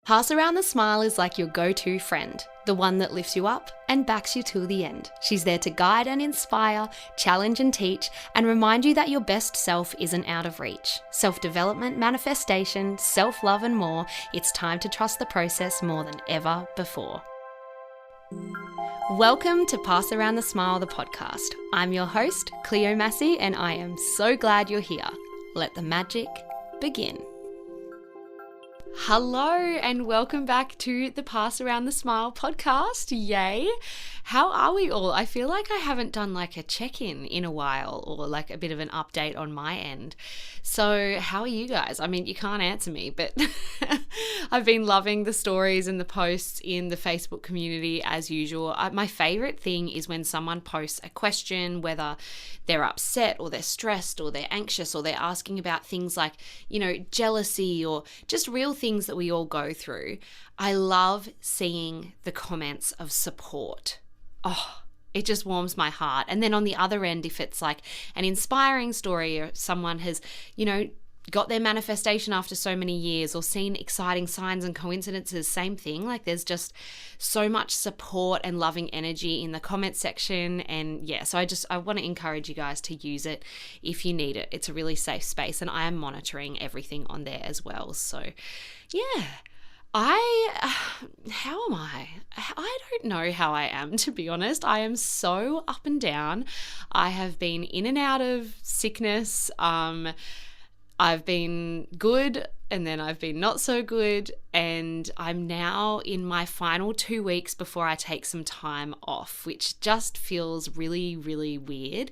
Pass Around the Smile is like your go-to friend, the one that lifts you up and backs you till the end. She's there to guide and inspire, challenge and teach, and remind you that your best self isn't out of reach. Self-development, manifestation, self-love and more, it's time to trust the process more than ever before. Welcome to Pass Around the Smile, the podcast. I'm your host, Cleo Massey, and I am so glad you're here. Let the magic begin. Hello and welcome back to the Pass Around the Smile podcast. Yay! How are we all? I feel like I haven't done like a check-in in a while or like a bit of an update on my end. So how are you guys? I mean, you can't answer me, but I've been loving the stories and the posts in the Facebook community as usual. My favorite thing is when someone posts a question, whether they're upset or they're stressed or they're anxious or they're asking about things like, jealousy or just real things that we all go through. I love seeing the comments of support. Oh, it just warms my heart. And then on the other end, if it's like an inspiring story or someone has, got their manifestation after so many years or seen exciting signs and coincidences, same thing. Like there's just so much support and loving energy in the comment section. And yeah, so I want to encourage you guys to use it if you need it. It's a really safe space and I am monitoring everything on there as well. So yeah. How am I? I don't know how I am, to be honest. I am so up and down. I have been in and out of sickness. I've been good and then I've been not so good, and I'm now in my final 2 weeks before I take some time off, which just feels really, really weird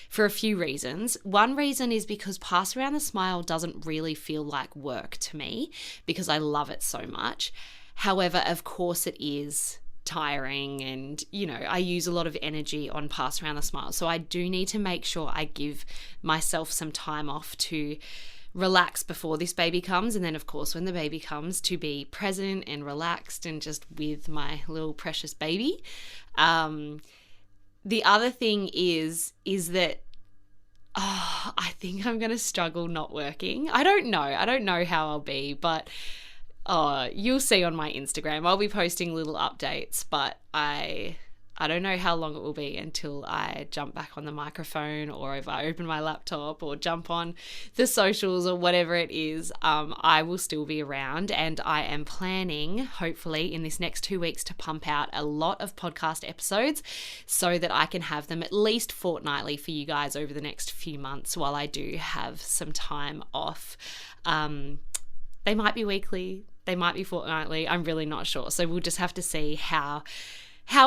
for a few reasons. One reason is because Pass Around the Smile doesn't really feel like work to me because I love it so much. However, of course it is tiring and, I use a lot of energy on Pass Around the Smile. So I do need to make sure I give myself some time off to relax before this baby comes, and then of course when the baby comes to be present and relaxed and just with my little precious baby. The other thing is that I think I'm going to struggle not working. I don't know how I'll be, but you'll see on my Instagram. I'll be posting little updates, but I don't know how long it will be until I jump back on the microphone, or if I open my laptop or jump on the socials or whatever it is. I will still be around, and I am planning, hopefully in this next 2 weeks, to pump out a lot of podcast episodes so that I can have them at least fortnightly for you guys over the next few months while I do have some time off. They might be weekly, they might be fortnightly, I'm really not sure. So we'll just have to see how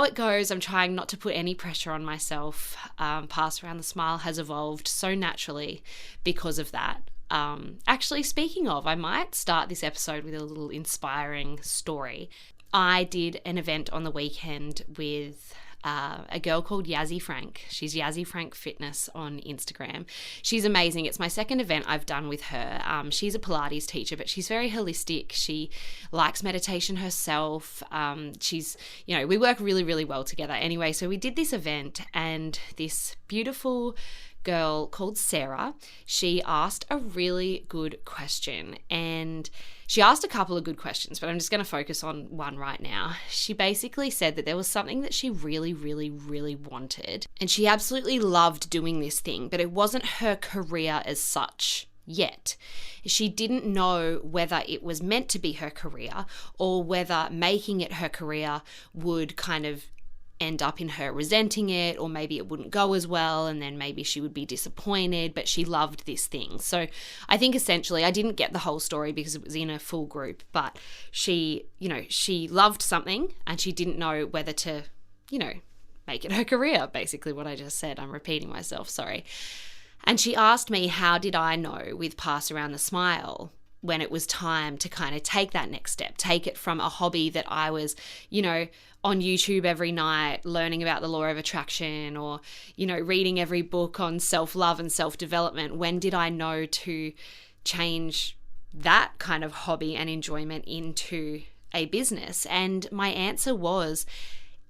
it goes. I'm trying not to put any pressure on myself. Pass Around the Smile has evolved so naturally because of that. Actually, speaking of, I might start this episode with a little inspiring story. I did an event on the weekend with a girl called Yazzie Frank. She's Yazzie Frank Fitness on Instagram. She's amazing. It's my second event I've done with her. She's a Pilates teacher, but she's very holistic. She likes meditation herself. We work really, really well together. Anyway, so we did this event, and this beautiful girl called Sarah, she asked a really good question, and she asked a couple of good questions, but I'm just going to focus on one right now. She basically said that there was something that she really, really, really wanted, and she absolutely loved doing this thing, but it wasn't her career as such yet. She didn't know whether it was meant to be her career or whether making it her career would kind of end up in her resenting it, or maybe it wouldn't go as well and then maybe she would be disappointed, but she loved this thing. So I think essentially, I didn't get the whole story because it was in a full group, but she loved something and she didn't know whether to, make it her career, basically what I just said. I'm repeating myself, sorry. And she asked me, how did I know with Pass Around the Smile when it was time to kind of take that next step, take it from a hobby that I was, on YouTube every night, learning about the law of attraction, or, reading every book on self-love and self-development. When did I know to change that kind of hobby and enjoyment into a business? And my answer was,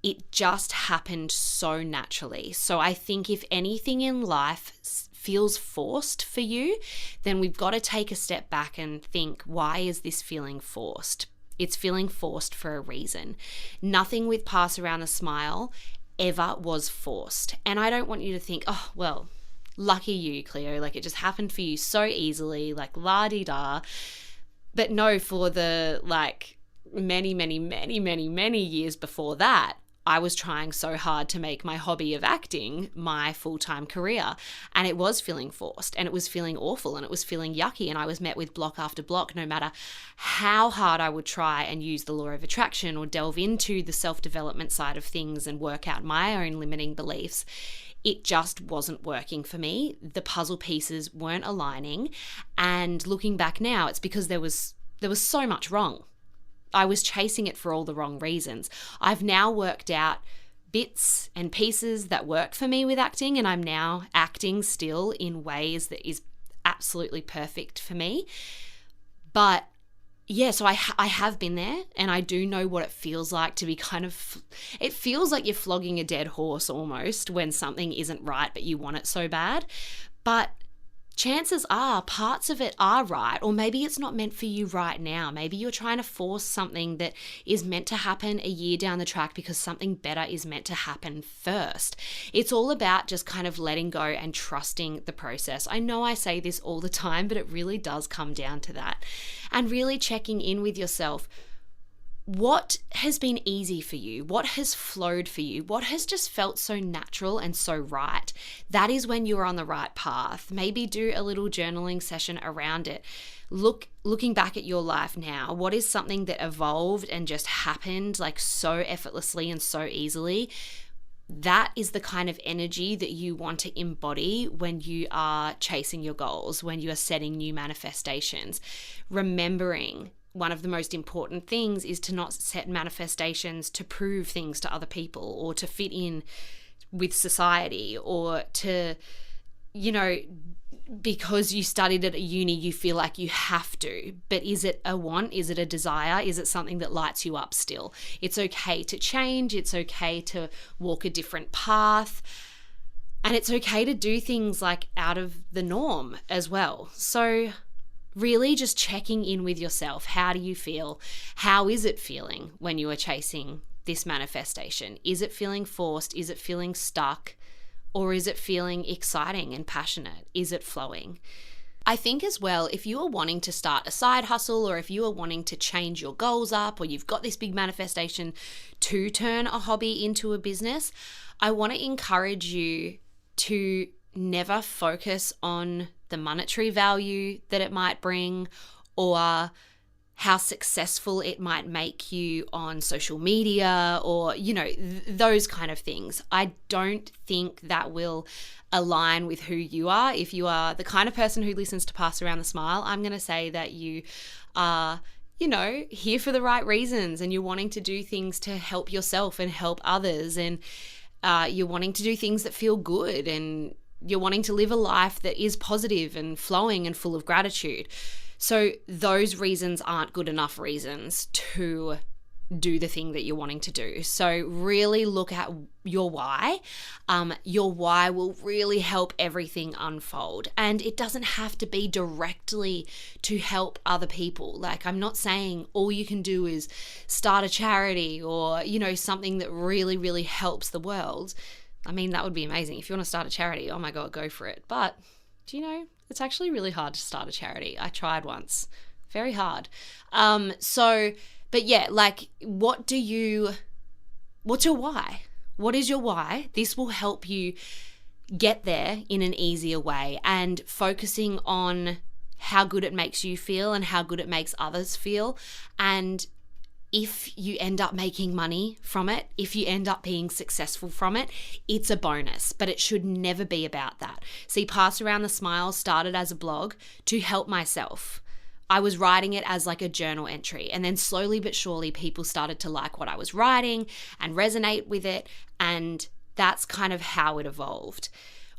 it just happened so naturally. So I think if anything in life feels forced for you, then we've got to take a step back and think, why is this feeling forced? It's feeling forced for a reason. Nothing with Pass Around the Smile ever was forced. And I don't want you to think, oh, well, lucky you, Cleo, like it just happened for you so easily, like la-di-da. But no, for the like many years before that, I was trying so hard to make my hobby of acting my full-time career, and it was feeling forced, and it was feeling awful, and it was feeling yucky, and I was met with block after block no matter how hard I would try and use the law of attraction or delve into the self-development side of things and work out my own limiting beliefs. It just wasn't working for me. The puzzle pieces weren't aligning, and looking back now, it's because there was so much wrong. I was chasing it for all the wrong reasons. I've now worked out bits and pieces that work for me with acting, and I'm now acting still in ways that is absolutely perfect for me. But yeah, so I have been there, and I do know what it feels like to be it feels like you're flogging a dead horse almost when something isn't right, but you want it so bad. But chances are parts of it are right, or maybe it's not meant for you right now. Maybe you're trying to force something that is meant to happen a year down the track because something better is meant to happen first. It's all about just kind of letting go and trusting the process. I know I say this all the time, but it really does come down to that. And really checking in with yourself. What has been easy for you? What has flowed for you? What has just felt so natural and so right? That is when you're on the right path. Maybe do a little journaling session around it. Looking back at your life now, what is something that evolved and just happened like so effortlessly and so easily? That is the kind of energy that you want to embody when you are chasing your goals, when you are setting new manifestations. Remembering one of the most important things is to not set manifestations to prove things to other people or to fit in with society or to, because you studied at a uni, you feel like you have to. But is it a want? Is it a desire? Is it something that lights you up still? It's okay to change. It's okay to walk a different path. And it's okay to do things like out of the norm as well. So really just checking in with yourself. How do you feel? How is it feeling when you are chasing this manifestation? Is it feeling forced? Is it feeling stuck? Or is it feeling exciting and passionate? Is it flowing? I think as well, if you are wanting to start a side hustle or if you are wanting to change your goals up or you've got this big manifestation to turn a hobby into a business, I want to encourage you to never focus on the monetary value that it might bring or how successful it might make you on social media or, those kind of things. I don't think that will align with who you are. If you are the kind of person who listens to Pass Around the Smile, I'm going to say that you are here for the right reasons and you're wanting to do things to help yourself and help others and you're wanting to do things that feel good and you're wanting to live a life that is positive and flowing and full of gratitude. So those reasons aren't good enough reasons to do the thing that you're wanting to do. So really look at your why. Your why will really help everything unfold. And it doesn't have to be directly to help other people. Like I'm not saying all you can do is start a charity or, something that really, really helps the world. I mean, that would be amazing. If you want to start a charity, oh my God, go for it. But, it's actually really hard to start a charity. I tried once. Very hard. But yeah, like, what's your why? What is your why? This will help you get there in an easier way and focusing on how good it makes you feel and how good it makes others feel. And if you end up making money from it, if you end up being successful from it, it's a bonus, but it should never be about that. See, Pass Around the Smile started as a blog to help myself. I was writing it as like a journal entry, and then slowly but surely people started to like what I was writing and resonate with it, and that's kind of how it evolved.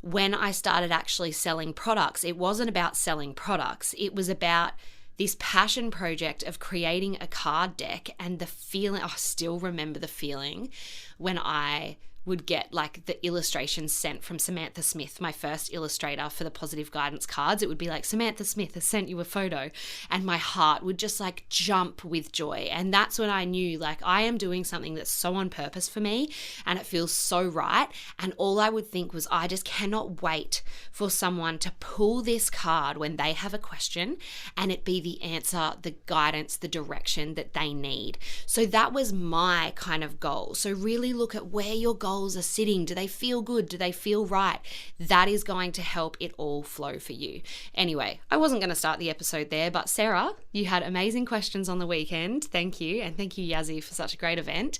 When I started actually selling products, it wasn't about selling products. It was about this passion project of creating a card deck and the feeling, I still remember the feeling when I would get like the illustrations sent from Samantha Smith, my first illustrator for the positive guidance cards. It would be like, Samantha Smith has sent you a photo, and my heart would just like jump with joy. And that's when I knew like I am doing something that's so on purpose for me and it feels so right. And all I would think was, I just cannot wait for someone to pull this card when they have a question and it be the answer, the guidance, the direction that they need. So that was my kind of goal. So really look at where your goals are sitting. Do they feel good? Do they feel right? That is going to help it all flow for you. Anyway, I wasn't going to start the episode there, but Sarah, you had amazing questions on the weekend. Thank you. And thank you, Yazzie, for such a great event.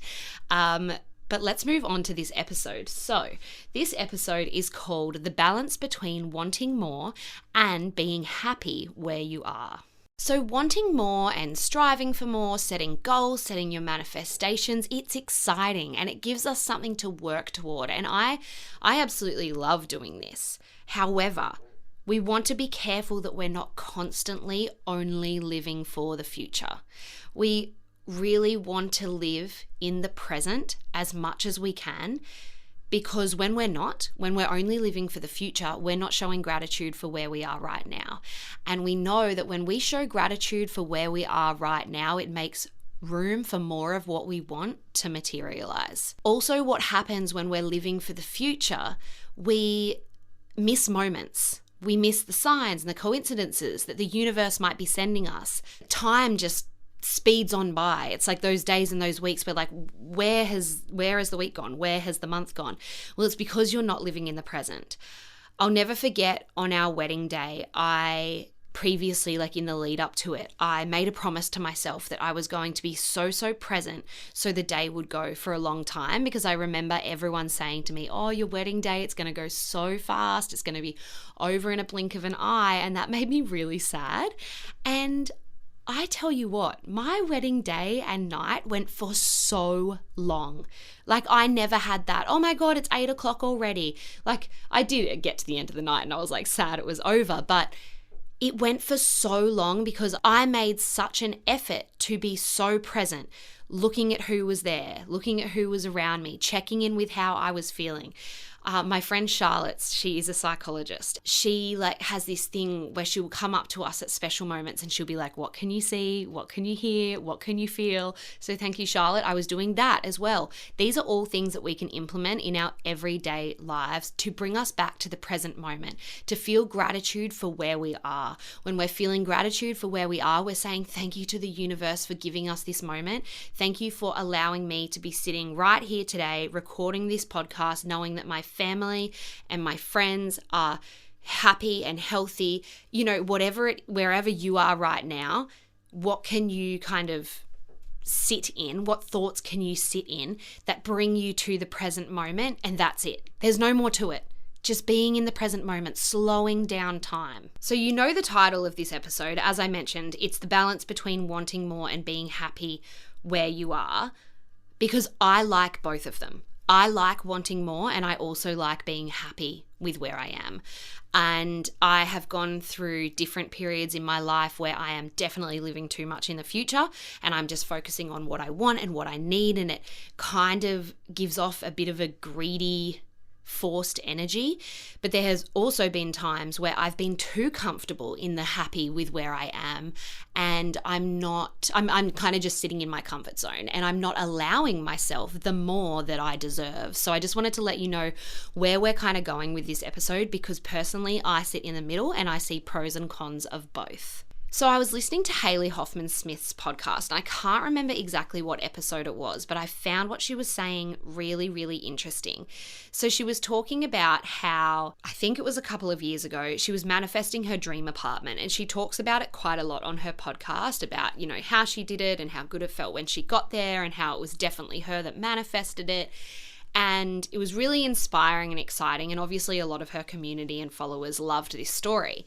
But let's move on to this episode. So this episode is called The Balance Between Wanting More and Being Happy Where You Are. So wanting more and striving for more, setting goals, setting your manifestations, it's exciting and it gives us something to work toward. And I absolutely love doing this. However, we want to be careful that we're not constantly only living for the future. We really want to live in the present as much as we can, because when we're only living for the future, we're not showing gratitude for where we are right now. And we know that when we show gratitude for where we are right now, it makes room for more of what we want to materialize. Also, what happens when we're living for the future, we miss moments. We miss the signs and the coincidences that the universe might be sending us. Time just speeds on by. It's like those days and those weeks where like, where has the week gone? Where has the month gone? Well, it's because you're not living in the present. I'll never forget on our wedding day, I previously, like in the lead up to it, I made a promise to myself that I was going to be so present so the day would go for a long time, because I remember everyone saying to me, oh, your wedding day, it's going to go so fast. It's going to be over in a blink of an eye. And that made me really sad. And I tell you what, my wedding day and night went for so long. Like I never had that, oh my God, it's 8 o'clock already. Like I did get to the end of the night and I was like sad it was over, but it went for so long because I made such an effort to be so present, looking at who was there, looking at who was around me, checking in with how I was feeling. My friend Charlotte, she is a psychologist. She like has this thing where she will come up to us at special moments and she'll be like, what can you see? What can you hear? What can you feel? So thank you, Charlotte. I was doing that as well. These are all things that we can implement in our everyday lives to bring us back to the present moment, to feel gratitude for where we are. When we're feeling gratitude for where we are, we're saying thank you to the universe for giving us this moment. Thank you for allowing me to be sitting right here today, recording this podcast, knowing that my family and my friends are happy and healthy. You know, wherever you are right now, what can you kind of sit in? What thoughts can you sit in that bring you to the present moment? And that's it. There's no more to it. Just being in the present moment, slowing down time. So you know the title of this episode, as I mentioned, it's the balance between wanting more and being happy where you are, because I like both of them. I like wanting more and I also like being happy with where I am. And I have gone through different periods in my life where I am definitely living too much in the future and I'm just focusing on what I want and what I need, and it kind of gives off a bit of a greedy, forced energy. But there has also been times where I've been too comfortable in the happy with where I am, and I'm kind of just sitting in my comfort zone and I'm not allowing myself the more that I deserve. So I just wanted to let you know where we're kind of going with this episode, because personally I sit in the middle and I see pros and cons of both. So I was listening to Hayley Hoffman Smith's podcast, and I can't remember exactly what episode it was, but I found what she was saying really, really interesting. So she was talking about how, I think it was a couple of years ago, she was manifesting her dream apartment, and she talks about it quite a lot on her podcast about, you know, how she did it and how good it felt when she got there and how it was definitely her that manifested it. And it was really inspiring and exciting, and obviously a lot of her community and followers loved this story.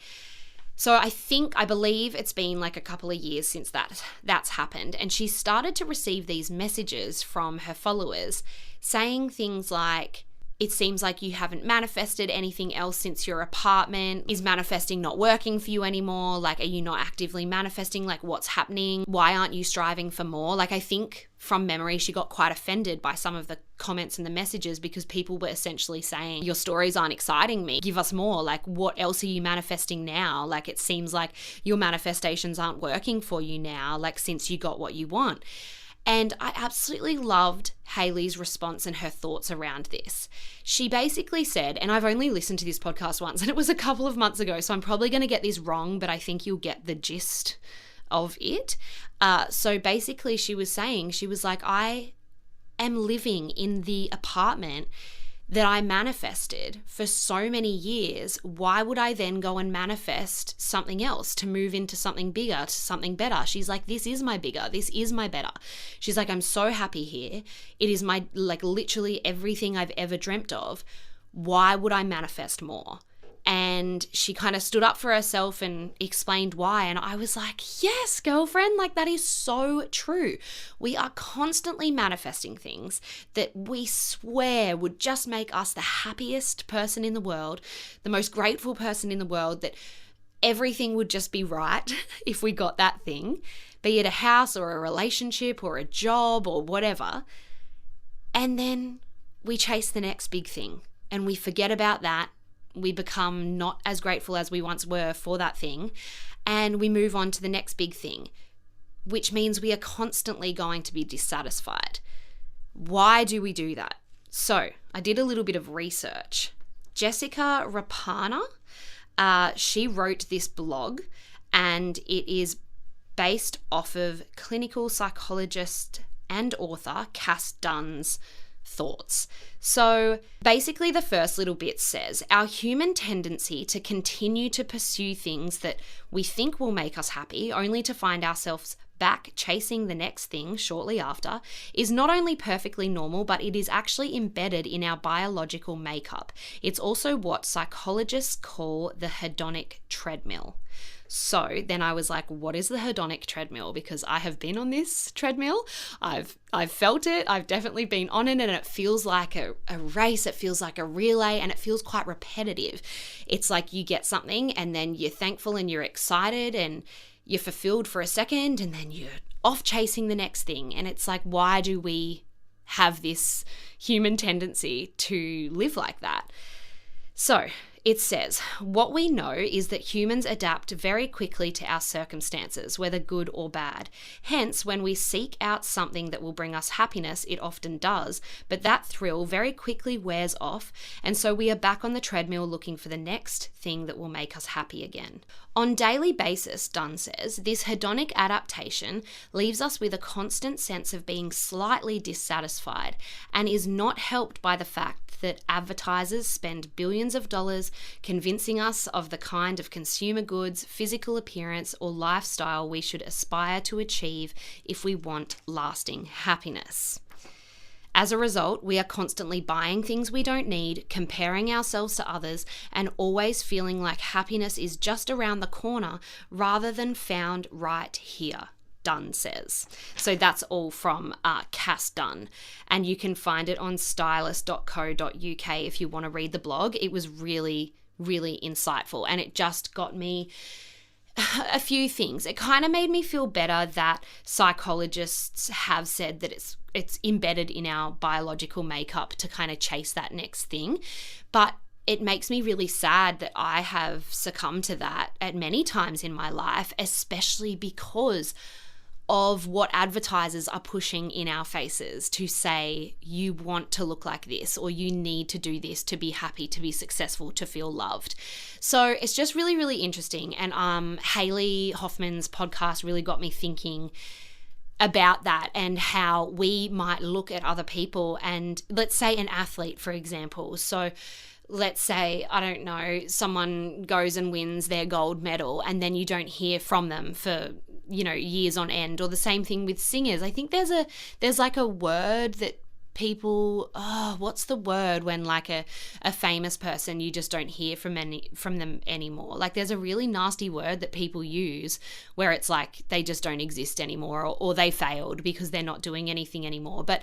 So I believe it's been like a couple of years since that's happened, and she started to receive these messages from her followers saying things like, It seems like you haven't manifested anything else since your apartment. Is manifesting not working for you anymore? Like, are you not actively manifesting? Like, what's happening? Why aren't you striving for more? Like, I think from memory, she got quite offended by some of the comments and the messages because people were essentially saying, your stories aren't exciting me. Give us more. Like, what else are you manifesting now? Like, it seems like your manifestations aren't working for you now, like, since you got what you want. And I absolutely loved Hayley's response and her thoughts around this. She basically said, and I've only listened to this podcast once, and it was a couple of months ago, so I'm probably going to get this wrong, but I think you'll get the gist of it. So basically she was saying, she was like, I am living in the apartment that I manifested for so many years. Why would I then go and manifest something else to move into something bigger, to something better? She's like, this is my bigger, this is my better. She's like, I'm so happy here. It is my, like, literally everything I've ever dreamt of. Why would I manifest more? And she kind of stood up for herself and explained why. And I was like, yes, girlfriend, like, that is so true. We are constantly manifesting things that we swear would just make us the happiest person in the world, the most grateful person in the world, that everything would just be right if we got that thing, be it a house or a relationship or a job or whatever. And then we chase the next big thing and we forget about that. We become not as grateful as we once were for that thing, and we move on to the next big thing, which means we are constantly going to be dissatisfied. Why do we do that? So I did a little bit of research. Jessica Rapana, she wrote this blog, and it is based off of clinical psychologist and author Cass Dunn's thoughts. So basically the first little bit says, our human tendency to continue to pursue things that we think will make us happy, only to find ourselves back chasing the next thing shortly after, is not only perfectly normal, but it is actually embedded in our biological makeup. It's also what psychologists call the hedonic treadmill. So then I was like, what is the hedonic treadmill? Because I have been on this treadmill. I've felt it. I've definitely been on it, and it feels like a race. It feels like a relay, and it feels quite repetitive. It's like you get something and then you're thankful and you're excited and you're fulfilled for a second, and then you're off chasing the next thing. And it's like, why do we have this human tendency to live like that? So it says, what we know is that humans adapt very quickly to our circumstances, whether good or bad. Hence, when we seek out something that will bring us happiness, it often does, but that thrill very quickly wears off, and so we are back on the treadmill looking for the next thing that will make us happy again. On a daily basis, Dunn says, this hedonic adaptation leaves us with a constant sense of being slightly dissatisfied, and is not helped by the fact that advertisers spend billions of dollars convincing us of the kind of consumer goods, physical appearance, or lifestyle we should aspire to achieve if we want lasting happiness. As a result, we are constantly buying things we don't need, comparing ourselves to others, and always feeling like happiness is just around the corner rather than found right here, Dunn says. So that's all from Cass Dunn, and you can find it on stylist.co.uk if you want to read the blog. It was really, really insightful, and it just got me a few things. It kind of made me feel better that psychologists have said that it's embedded in our biological makeup to kind of chase that next thing, but it makes me really sad that I have succumbed to that at many times in my life, especially because of what advertisers are pushing in our faces to say, you want to look like this, or you need to do this to be happy, to be successful, to feel loved. So it's just really, really interesting. And Hayley Hoffman's podcast really got me thinking about that and how we might look at other people. And let's say an athlete, for example. So let's say, I don't know, someone goes and wins their gold medal and then you don't hear from them for, years on end, or the same thing with singers. I think there's like a word that people, what's the word when like a famous person, you just don't hear from them anymore? Like there's a really nasty word that people use where it's like they just don't exist anymore, or they failed because they're not doing anything anymore. But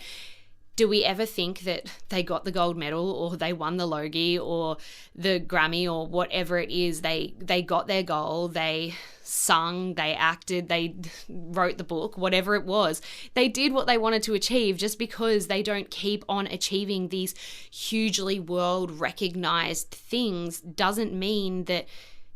Do we ever think that they got the gold medal or they won the Logie or the Grammy or whatever it is? They got their goal, they sung, they acted, they wrote the book, whatever it was. They did what they wanted to achieve. Just because they don't keep on achieving these hugely world recognized things doesn't mean that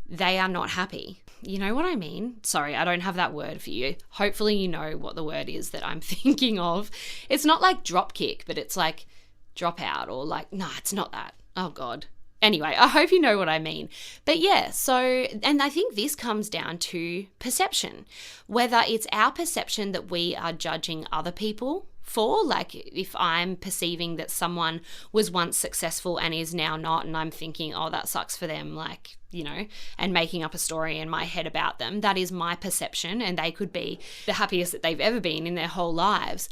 they are not happy. You know what I mean? Sorry, I don't have that word for you. Hopefully you know what the word is that I'm thinking of. It's not like drop kick, but it's like drop out, or like, nah, it's not that. Oh God. Anyway, I hope you know what I mean. But yeah, so, and I think this comes down to perception. Whether it's our perception that we are judging other people for, like if I'm perceiving that someone was once successful and is now not, and I'm thinking, oh, that sucks for them, like, you know, and making up a story in my head about them, that is my perception, and they could be the happiest that they've ever been in their whole lives,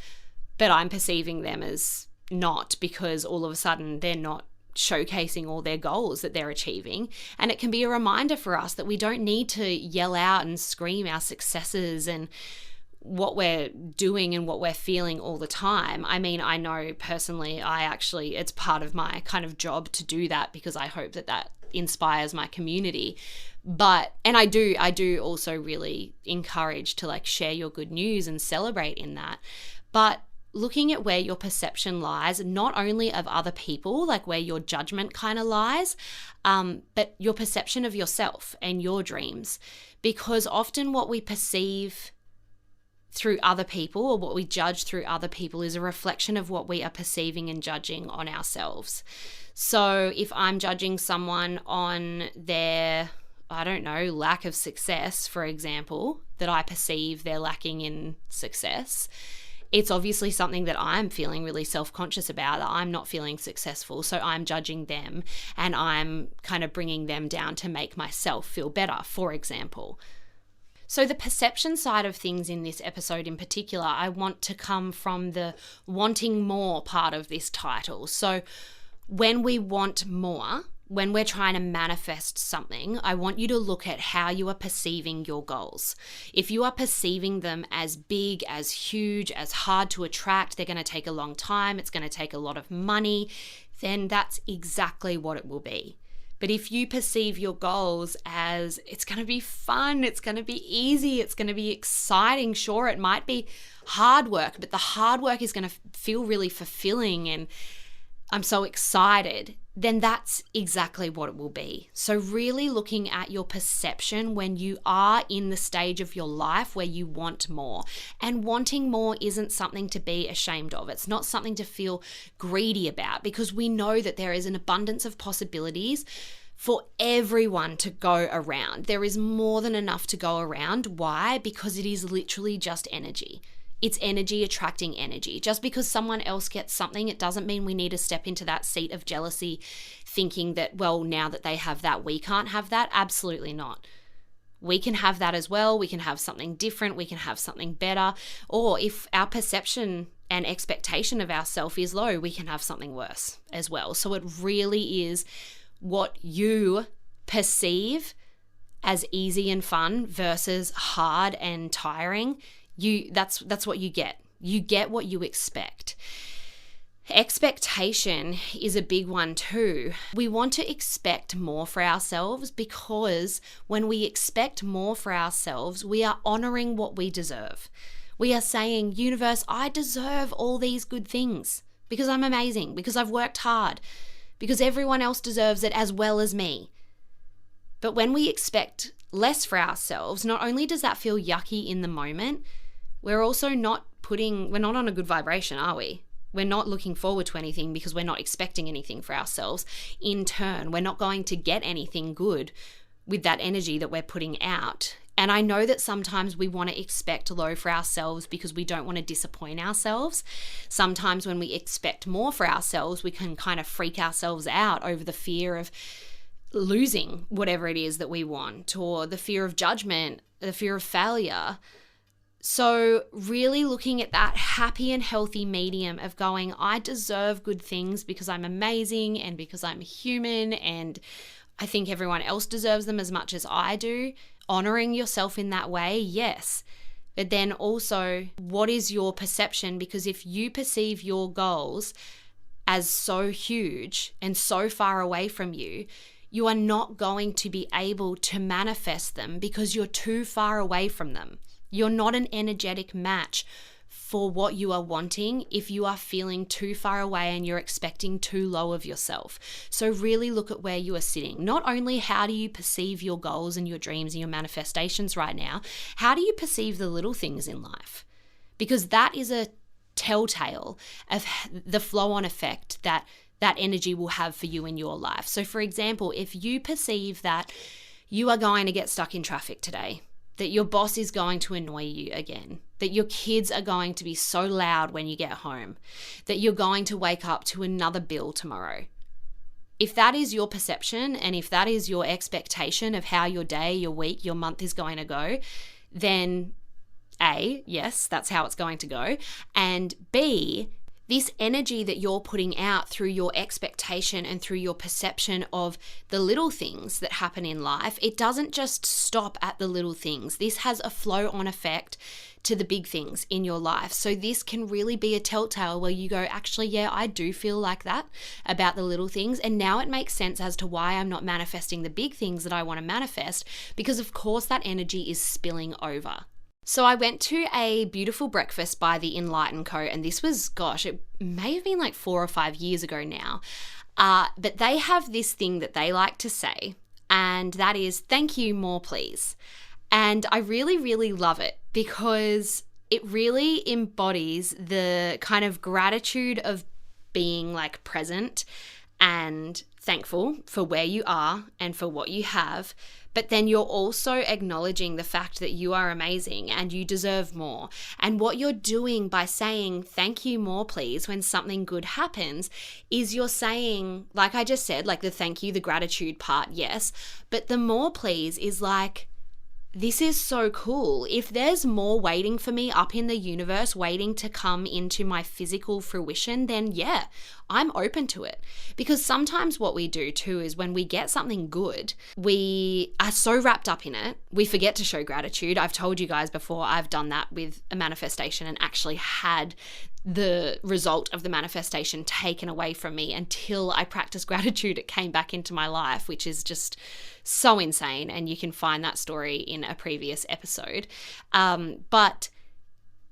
but I'm perceiving them as not, because all of a sudden they're not showcasing all their goals that they're achieving. And it can be a reminder for us that we don't need to yell out and scream our successes and what we're doing and what we're feeling all the time. I mean, I know personally, it's part of my kind of job to do that, because I hope that inspires my community. And I do also really encourage to like share your good news and celebrate in that. But looking at where your perception lies, not only of other people, like where your judgment kind of lies, but your perception of yourself and your dreams. Because often what we perceive through other people, or what we judge through other people, is a reflection of what we are perceiving and judging on ourselves. So if I'm judging someone on their, I don't know, lack of success, for example, that I perceive they're lacking in success, it's obviously something that I'm feeling really self-conscious about, that I'm not feeling successful. So I'm judging them and I'm kind of bringing them down to make myself feel better, for example. So the perception side of things in this episode in particular, I want to come from the wanting more part of this title. So when we want more, when we're trying to manifest something, I want you to look at how you are perceiving your goals. If you are perceiving them as big, as huge, as hard to attract, they're going to take a long time, it's going to take a lot of money, then that's exactly what it will be. But if you perceive your goals as it's going to be fun, it's going to be easy, it's going to be exciting, sure, it might be hard work, but the hard work is going to feel really fulfilling and I'm so excited, then that's exactly what it will be. So really looking at your perception when you are in the stage of your life where you want more. And wanting more isn't something to be ashamed of. It's not something to feel greedy about, because we know that there is an abundance of possibilities for everyone to go around. There is more than enough to go around. Why? Because it is literally just energy. It's energy attracting energy. Just because someone else gets something, it doesn't mean we need to step into that seat of jealousy thinking that, well, now that they have that, we can't have that. Absolutely not. We can have that as well. We can have something different. We can have something better. Or if our perception and expectation of ourselves is low, we can have something worse as well. So it really is what you perceive as easy and fun versus hard and tiring. That's what you get. You get what you expect. Expectation is a big one too. We want to expect more for ourselves, because when we expect more for ourselves, we are honoring what we deserve. We are saying, universe, I deserve all these good things because I'm amazing, because I've worked hard, because everyone else deserves it as well as me. But when we expect less for ourselves, not only does that feel yucky in the moment, we're also not on a good vibration, are we? We're not looking forward to anything because we're not expecting anything for ourselves. In turn, we're not going to get anything good with that energy that we're putting out. And I know that sometimes we want to expect low for ourselves because we don't want to disappoint ourselves. Sometimes when we expect more for ourselves, we can kind of freak ourselves out over the fear of losing whatever it is that we want, or the fear of judgment, the fear of failure. So really looking at that happy and healthy medium of going, I deserve good things because I'm amazing and because I'm human and I think everyone else deserves them as much as I do. Honoring yourself in that way, yes. But then also, what is your perception? Because if you perceive your goals as so huge and so far away from you, you are not going to be able to manifest them because you're too far away from them. You're not an energetic match for what you are wanting if you are feeling too far away and you're expecting too low of yourself. So really look at where you are sitting. Not only how do you perceive your goals and your dreams and your manifestations right now, how do you perceive the little things in life? Because that is a telltale of the flow-on effect that energy will have for you in your life. So for example, if you perceive that you are going to get stuck in traffic today, that your boss is going to annoy you again, that your kids are going to be so loud when you get home, that you're going to wake up to another bill tomorrow. If that is your perception and if that is your expectation of how your day, your week, your month is going to go, then A, yes, that's how it's going to go. And B, this energy that you're putting out through your expectation and through your perception of the little things that happen in life, it doesn't just stop at the little things. This has a flow-on effect to the big things in your life. So this can really be a telltale where you go, actually, yeah, I do feel like that about the little things. And now it makes sense as to why I'm not manifesting the big things that I want to manifest, because of course that energy is spilling over. So I went to a beautiful breakfast by the Enlighten Co. And this was, gosh, it may have been like 4 or 5 years ago now. But they have this thing that they like to say, and that is, thank you, more please. And I really, really love it because it really embodies the kind of gratitude of being like present and thankful for where you are and for what you have. But then you're also acknowledging the fact that you are amazing and you deserve more. And what you're doing by saying, thank you, more please, when something good happens, is you're saying, like I just said, like the thank you, the gratitude part, yes. But the more please is like, this is so cool. If there's more waiting for me up in the universe, waiting to come into my physical fruition, then yeah, I'm open to it. Because sometimes what we do too is when we get something good, we are so wrapped up in it, we forget to show gratitude. I've told you guys before, I've done that with a manifestation and actually had the result of the manifestation taken away from me until I practiced gratitude. It came back into my life, which is just so insane. And you can find that story in a previous episode. But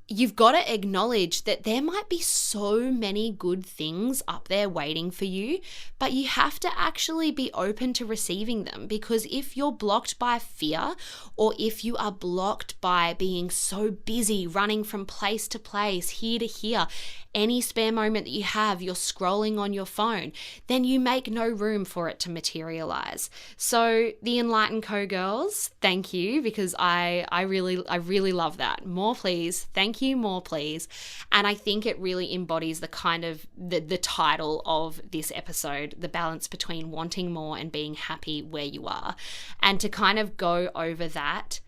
you've got to acknowledge that there might be so many good things up there waiting for you, but you have to actually be open to receiving them. Because if you're blocked by fear, or if you are blocked by being so busy running from place to place, here to here, any spare moment that you have, you're scrolling on your phone, then you make no room for it to materialize. So the Enlighten Co girls, thank you, because I really love that. More please, thank you, more please. And I think it really embodies the kind of the title of this episode, the balance between wanting more and being happy where you are. And to kind of go over that,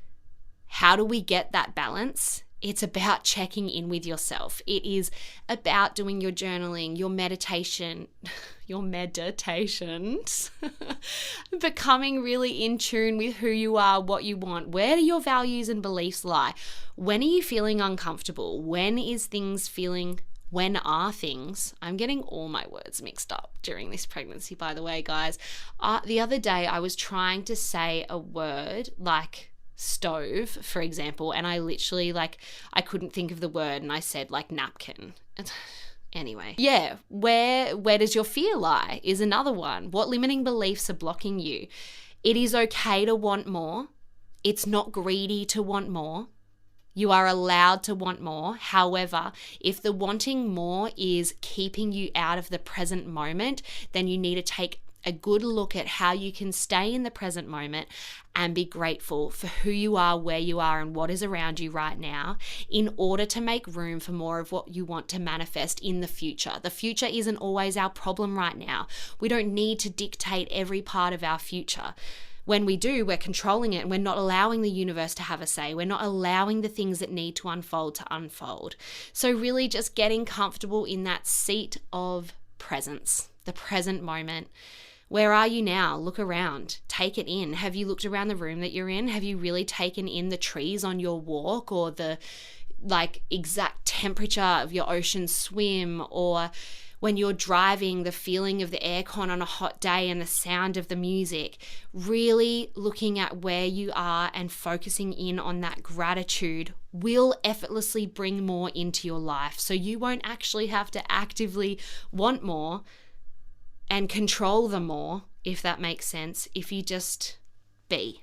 how do we get that balance? It's about checking in with yourself. It is about doing your journaling, your meditations, becoming really in tune with who you are, what you want. Where do your values and beliefs lie? When are you feeling uncomfortable? When are things, I'm getting all my words mixed up during this pregnancy, by the way, guys. The other day I was trying to say a word like stove, for example, and I literally I couldn't think of the word and I said like napkin. Anyway, yeah, where does your fear lie is another one. What limiting beliefs are blocking you? It is okay to want more. It's not greedy to want more. You are allowed to want more. However, if the wanting more is keeping you out of the present moment, then you need to take a good look at how you can stay in the present moment and be grateful for who you are, where you are, and what is around you right now in order to make room for more of what you want to manifest in the future. The future isn't always our problem right now. We don't need to dictate every part of our future. When we do, we're controlling it and we're not allowing the universe to have a say. We're not allowing the things that need to unfold. So really just getting comfortable in that seat of presence, the present moment. Where are you now? Look around. Take it in. Have you looked around the room that you're in? Have you really taken in the trees on your walk, or the exact temperature of your ocean swim, or when you're driving, the feeling of the aircon on a hot day and the sound of the music? Really looking at where you are and focusing in on that gratitude will effortlessly bring more into your life. So you won't actually have to actively want more and control them more, if that makes sense, if you just be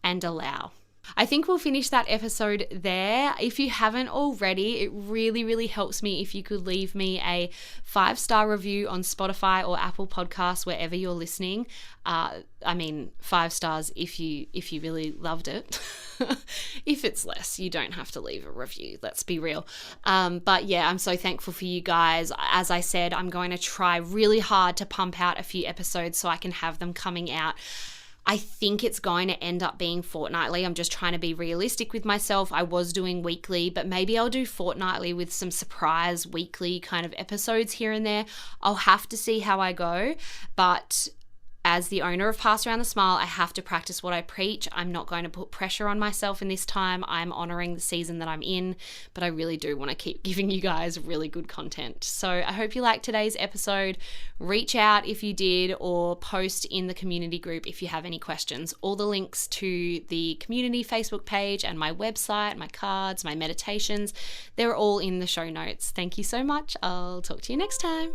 and allow. I think we'll finish that episode there. If you haven't already, it really, really helps me if you could leave me a 5-star review on Spotify or Apple Podcasts, wherever you're listening. 5 stars if you really loved it. If it's less, you don't have to leave a review. Let's be real. But yeah, I'm so thankful for you guys. As I said, I'm going to try really hard to pump out a few episodes so I can have them coming out. I think it's going to end up being fortnightly. I'm just trying to be realistic with myself. I was doing weekly, but maybe I'll do fortnightly with some surprise weekly kind of episodes here and there. I'll have to see how I go, but as the owner of Pass Around the Smile, I have to practice what I preach. I'm not going to put pressure on myself in this time. I'm honoring the season that I'm in, but I really do want to keep giving you guys really good content. So I hope you liked today's episode. Reach out if you did, or post in the community group if you have any questions. All the links to the community Facebook page and my website, my cards, my meditations, they're all in the show notes. Thank you so much. I'll talk to you next time.